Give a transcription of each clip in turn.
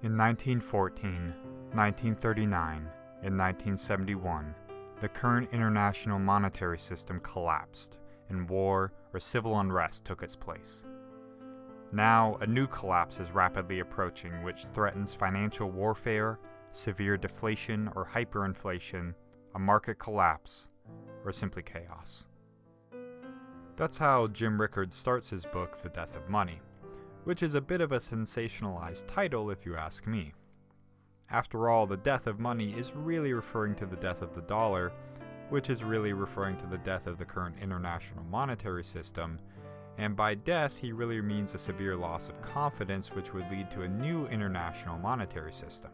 In 1914, 1939, and 1971, the current international monetary system collapsed, and war or civil unrest took its place. Now, a new collapse is rapidly approaching, which threatens financial warfare, severe deflation or hyperinflation, a market collapse, or simply chaos. That's how Jim Rickards starts his book, The Death of Money, which is a bit of a sensationalized title if you ask me. After all, the death of money is really referring to the death of the dollar, which is really referring to the death of the current international monetary system, and by death he really means a severe loss of confidence which would lead to a new international monetary system.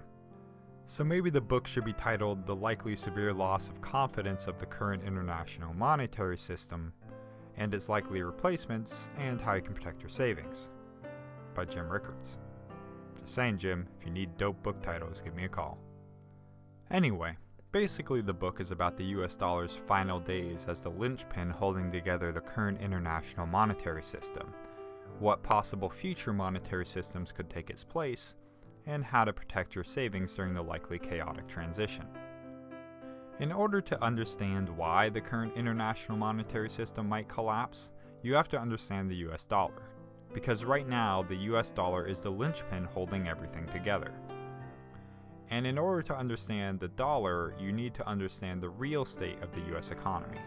So maybe the book should be titled The Likely Severe Loss of Confidence of the Current International Monetary System and Its Likely Replacements and How You Can Protect Your Savings, by Jim Rickards. Just saying, Jim, if you need dope book titles, give me a call. Anyway, basically the book is about the US dollar's final days as the linchpin holding together the current international monetary system, what possible future monetary systems could take its place, and how to protect your savings during the likely chaotic transition. In order to understand why the current international monetary system might collapse, you have to understand the US dollar, because right now the US dollar is the linchpin holding everything together. And in order to understand the dollar, you need to understand the real state of the US economy.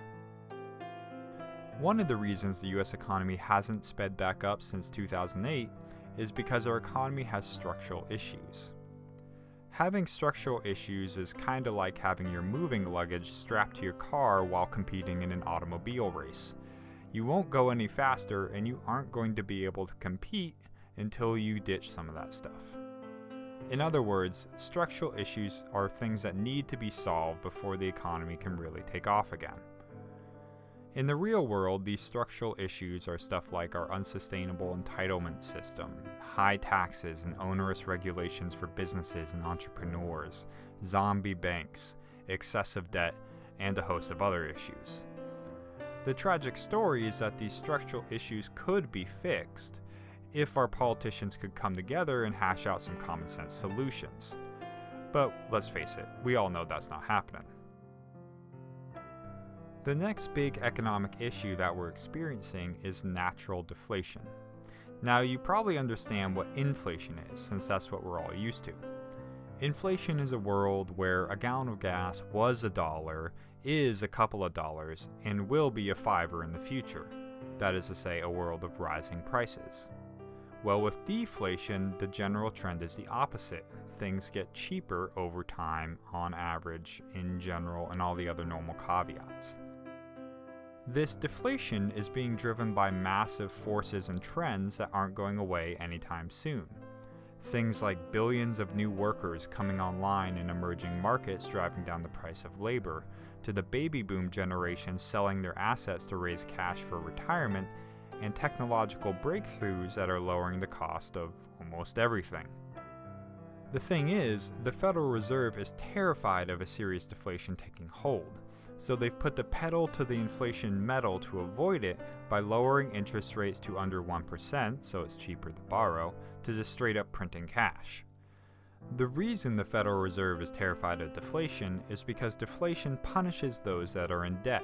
One of the reasons the US economy hasn't sped back up since 2008 is because our economy has structural issues. Having structural issues is kinda like having your moving luggage strapped to your car while competing in an automobile race. You won't go any faster and you aren't going to be able to compete until you ditch some of that stuff. In other words, structural issues are things that need to be solved before the economy can really take off again. In the real world, these structural issues are stuff like our unsustainable entitlement system, high taxes and onerous regulations for businesses and entrepreneurs, zombie banks, excessive debt, and a host of other issues. The tragic story is that these structural issues could be fixed if our politicians could come together and hash out some common sense solutions. But let's face it, we all know that's not happening. The next big economic issue that we're experiencing is natural deflation. Now, you probably understand what inflation is, since that's what we're all used to. Inflation is a world where a gallon of gas was $1, is a couple of dollars, and will be a $5 in the future. That is to say, a world of rising prices. Well, with deflation, the general trend is the opposite. Things get cheaper over time, on average, in general, and all the other normal caveats. This deflation is being driven by massive forces and trends that aren't going away anytime soon. Things like billions of new workers coming online in emerging markets driving down the price of labor, to the baby boom generation selling their assets to raise cash for retirement, and technological breakthroughs that are lowering the cost of almost everything. The thing is, the Federal Reserve is terrified of a serious deflation taking hold, so they've put the pedal to the inflation metal to avoid it by lowering interest rates to under 1%, so it's cheaper to borrow, to just straight up printing cash. The reason the Federal Reserve is terrified of deflation is because deflation punishes those that are in debt,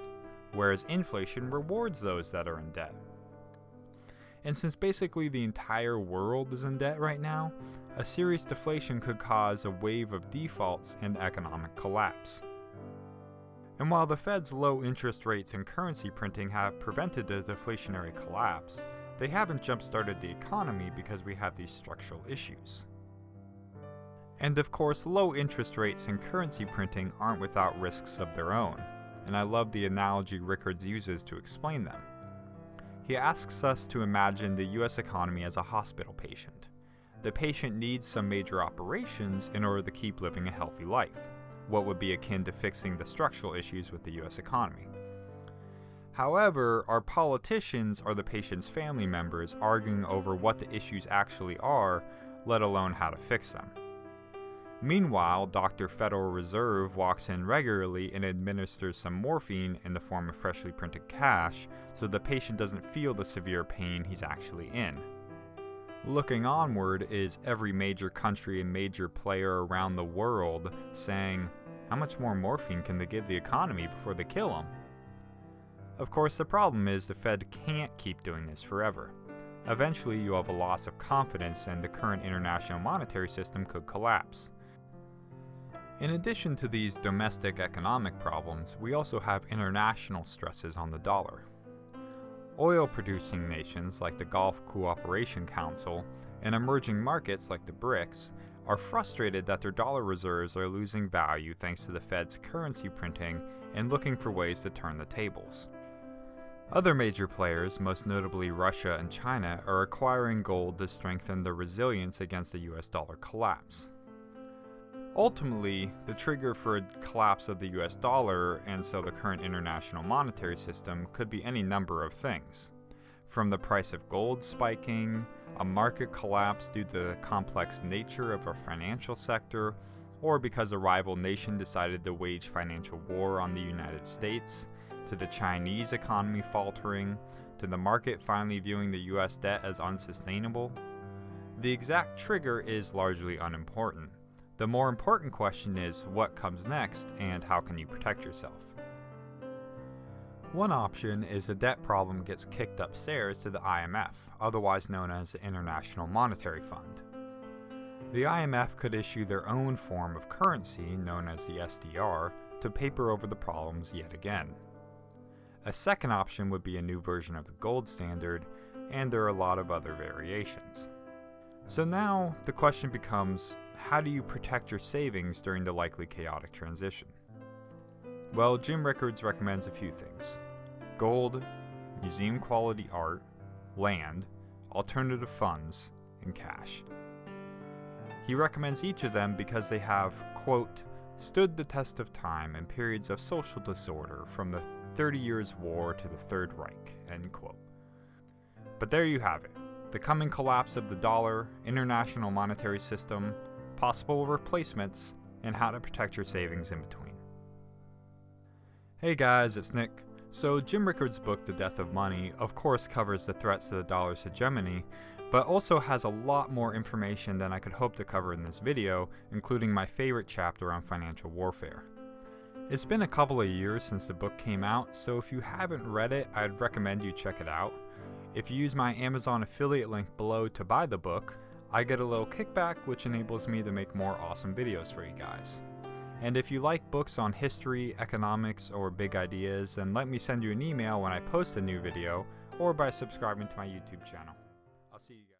whereas inflation rewards those that are in debt. And since basically the entire world is in debt right now, a serious deflation could cause a wave of defaults and economic collapse. And while the Fed's low interest rates and currency printing have prevented a deflationary collapse, they haven't jump-started the economy because we have these structural issues. And of course, low interest rates and currency printing aren't without risks of their own, and I love the analogy Rickards uses to explain them. He asks us to imagine the US economy as a hospital patient. The patient needs some major operations in order to keep living a healthy life, what would be akin to fixing the structural issues with the US economy. However, our politicians are the patient's family members arguing over what the issues actually are, let alone how to fix them. Meanwhile, Dr. Federal Reserve walks in regularly and administers some morphine in the form of freshly printed cash so the patient doesn't feel the severe pain he's actually in. Looking onward is every major country and major player around the world saying, how much more morphine can they give the economy before they kill them? Of course, the problem is the Fed can't keep doing this forever. Eventually, you'll have a loss of confidence and the current international monetary system could collapse. In addition to these domestic economic problems, we also have international stresses on the dollar. Oil-producing nations like the Gulf Cooperation Council and emerging markets like the BRICS are frustrated that their dollar reserves are losing value thanks to the Fed's currency printing and looking for ways to turn the tables. Other major players, most notably Russia and China, are acquiring gold to strengthen their resilience against the US dollar collapse. Ultimately, the trigger for a collapse of the US dollar, and so the current international monetary system, could be any number of things. From the price of gold spiking, a market collapse due to the complex nature of our financial sector, or because a rival nation decided to wage financial war on the United States, to the Chinese economy faltering, to the market finally viewing the US debt as unsustainable. The exact trigger is largely unimportant. The more important question is what comes next and how can you protect yourself? One option is the debt problem gets kicked upstairs to the IMF, otherwise known as the International Monetary Fund. The IMF could issue their own form of currency, known as the SDR, to paper over the problems yet again. A second option would be a new version of the gold standard, and there are a lot of other variations. So now the question becomes, how do you protect your savings during the likely chaotic transition? Well, Jim Rickards recommends a few things: gold, museum quality art, land, alternative funds, and cash. He recommends each of them because they have, quote, stood the test of time in periods of social disorder from the 30 Years' War to the Third Reich, end quote. But there you have it. The coming collapse of the dollar, international monetary system, possible replacements, and how to protect your savings in between. Hey guys, it's Nick. So Jim Rickards' book, The Death of Money, of course covers the threats to the dollar's hegemony, but also has a lot more information than I could hope to cover in this video, including my favorite chapter on financial warfare. It's been a couple of years since the book came out, so if you haven't read it, I'd recommend you check it out. If you use my Amazon affiliate link below to buy the book, I get a little kickback, which enables me to make more awesome videos for you guys. And if you like books on history, economics, or big ideas, then let me send you an email when I post a new video, or by subscribing to my YouTube channel. I'll see you guys.